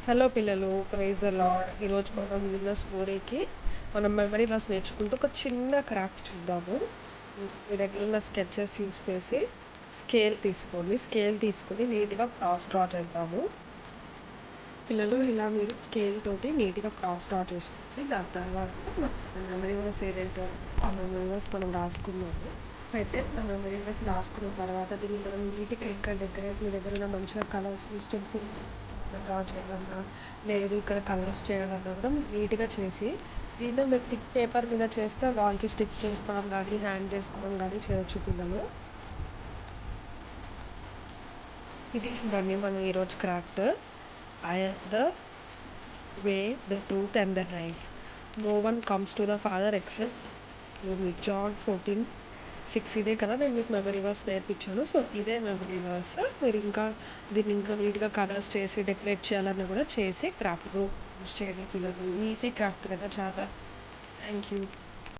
Hello పిల్లలు, praise the lord. ఈరోజు మనం విన్న స్టోరీకి మనం మెమరీ లాస్ నేర్చుకుంటూ ఒక చిన్న క్రాఫ్ట్ చూద్దాము. మీ దగ్గర ఉన్న స్కెచెస్ యూస్ చేసి స్కేల్ తీసుకొని నీట్గా క్రాస్ డ్రా చేద్దాము. పిల్లలు ఇలా మీరు స్కేల్ తోటి నీట్గా క్రాస్ డ్రా చేసుకోండి. దాని తర్వాత మెమరీ వర్స్ ఏదైతే ఆ మెమరీ వర్స్ మనం రాసుకున్నాము. అయితే ఆ మెమరీ వర్స్ రాసుకున్న తర్వాత దీన్ని మనం నీట్గా ఇంకా డెకరేట్ మీ దగ్గర ఉన్న మంచిగా కలర్స్ యూస్ చేసి డ్రా చేయాలన్నా లేదు ఇక్కడ కలర్స్ చేయాలన్నా కూడా నీట్గా చేసి దీంట్లో మీరు టిక్ పేపర్ మీద చేస్తే వాల్కి స్టిక్ చేసుకోవడం కానీ హ్యాంగ్ చేసుకోవడం కానీ చేయొచ్చు పిల్లలు. ఇది చూడండి మనం ఈరోజు craft. I am the way, the truth and the life. No one comes to the father except John 14:6 ఇదే కదా నేను మీకు మెమరీ వర్స్ నేర్పించాను. సో ఇదే మెమరీ వర్స్. మీరు ఇంకా దీన్ని ఇంకా నీట్గా కలర్స్ చేసి డెకరేట్ చేయాలన్నా కూడా చేసి క్రాఫ్ట్ యూస్ చేయండి పిల్లలు. ఈజీ క్రాఫ్ట్ కదా చాలా. Thank you.